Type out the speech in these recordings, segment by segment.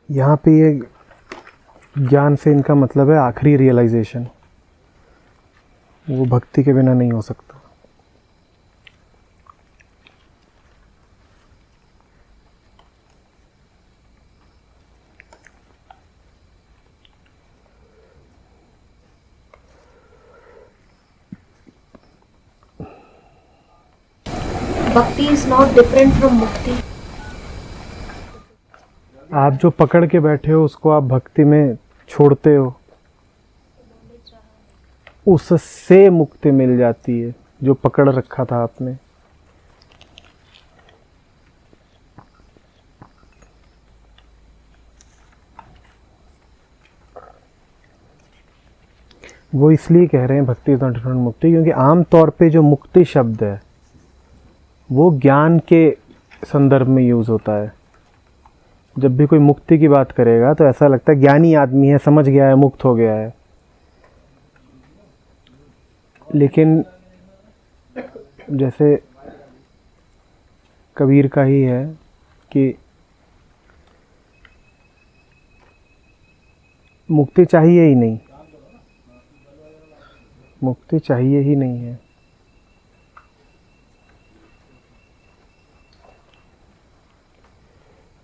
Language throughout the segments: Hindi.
यहाँ पे ये ज्ञान से इनका मतलब है आखिरी रियलाइजेशन, वो भक्ति के बिना नहीं हो सकता। Bhakti is not different from mukti. आप जो पकड़ के बैठे हो उसको आप भक्ति में छोड़ते हो, उससे मुक्ति मिल जाती है जो पकड़ रखा था आपने। वो इसलिए कह रहे हैं भक्ति इज नॉट डिफरेंट फ्रॉम मुक्ति, क्योंकि आम तौर पे जो मुक्ति शब्द है वो ज्ञान के संदर्भ में यूज़ होता है। जब भी कोई मुक्ति की बात करेगा तो ऐसा लगता है ज्ञानी आदमी है, समझ गया है, मुक्त हो गया है। लेकिन जैसे कबीर का ही है कि मुक्ति चाहिए ही नहीं, मुक्ति चाहिए ही नहीं है।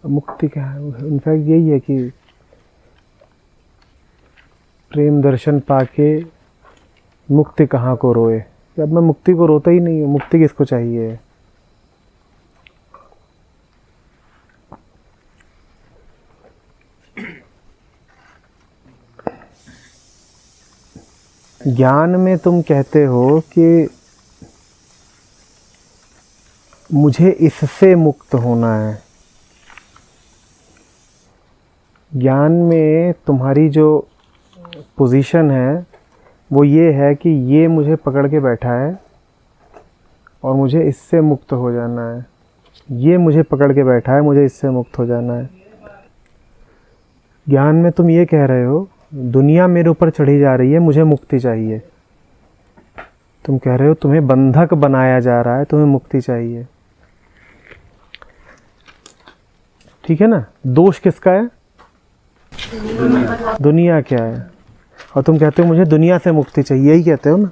मुक्ति क्या है? इनफैक्ट यही है कि प्रेम दर्शन पाके मुक्ति कहाँ को रोए। अब मैं मुक्ति को रोता ही नहीं हूँ, मुक्ति किसको चाहिए? ज्ञान में तुम कहते हो कि मुझे इससे मुक्त होना है। ज्ञान में तुम्हारी जो पोजीशन है वो ये है कि ये मुझे पकड़ के बैठा है और मुझे इससे मुक्त हो जाना है। ये मुझे पकड़ के बैठा है, मुझे इससे मुक्त हो जाना है। ज्ञान में तुम ये कह रहे हो दुनिया मेरे ऊपर चढ़ी जा रही है, मुझे मुक्ति चाहिए। तुम कह रहे हो तुम्हें बंधक बनाया जा रहा है, तुम्हें मुक्ति चाहिए। ठीक है ना? दोष किसका है? दुनिया क्या है? और तुम कहते हो मुझे दुनिया से मुक्ति चाहिए, यही कहते हो ना।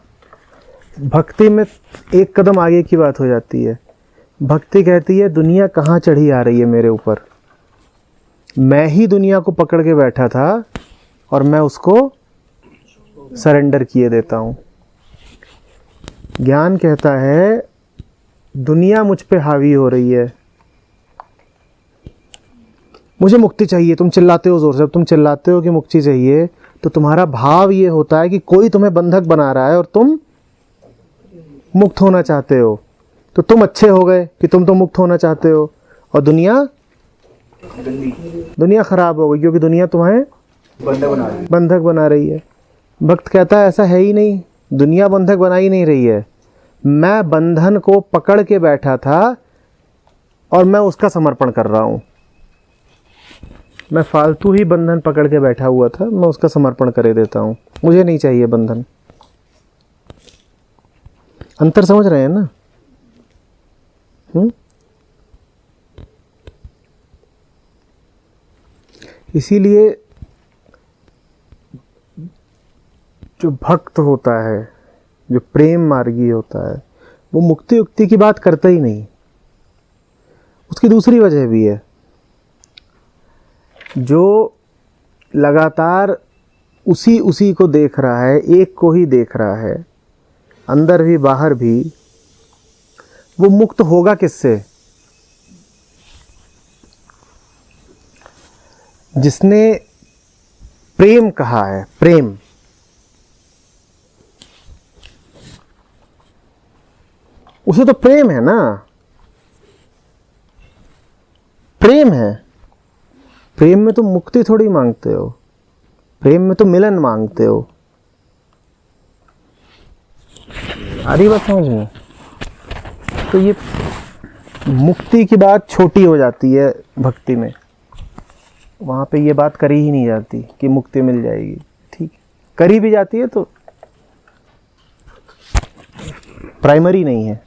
भक्ति में एक कदम आगे की बात हो जाती है। भक्ति कहती है दुनिया कहाँ चढ़ी आ रही है मेरे ऊपर, मैं ही दुनिया को पकड़ के बैठा था और मैं उसको सरेंडर किए देता हूँ। ज्ञान कहता है दुनिया मुझ पे हावी हो रही है, मुझे मुक्ति चाहिए। तुम चिल्लाते हो जोर से। जब तुम चिल्लाते हो कि मुक्ति चाहिए तो तुम्हारा भाव ये होता है कि कोई तुम्हें बंधक बना रहा है और तुम मुक्त होना चाहते हो। तो तुम अच्छे हो गए कि तुम तो मुक्त होना चाहते हो, और दुनिया खराब हो गई क्योंकि दुनिया तुम्हें बंधक बना रही है। भक्त कहता है ऐसा है ही नहीं, दुनिया बंधक बना ही नहीं रही है। मैं बंधन को पकड़ के बैठा था और मैं उसका समर्पण कर रहा हूँ। मैं फालतू ही बंधन पकड़ के बैठा हुआ था, मैं उसका समर्पण करे देता हूँ। मुझे नहीं चाहिए बंधन। अंतर समझ रहे हैं ना? इसीलिए जो भक्त होता है, जो प्रेम मार्गी होता है, वो मुक्ति युक्ति की बात करता ही नहीं। उसकी दूसरी वजह भी है। जो लगातार उसी को देख रहा है, एक को ही देख रहा है, अंदर भी बाहर भी, वो मुक्त होगा किससे? जिसने प्रेम कहा है, प्रेम, उसे तो प्रेम है ना, प्रेम है। प्रेम में तुम मुक्ति थोड़ी मांगते हो, प्रेम में तो मिलन मांगते हो। आ रही बात समझ में? तो ये मुक्ति की बात छोटी हो जाती है भक्ति में। वहाँ पे ये बात करी ही नहीं जाती कि मुक्ति मिल जाएगी। ठीक, करी भी जाती है तो प्राइमरी नहीं है।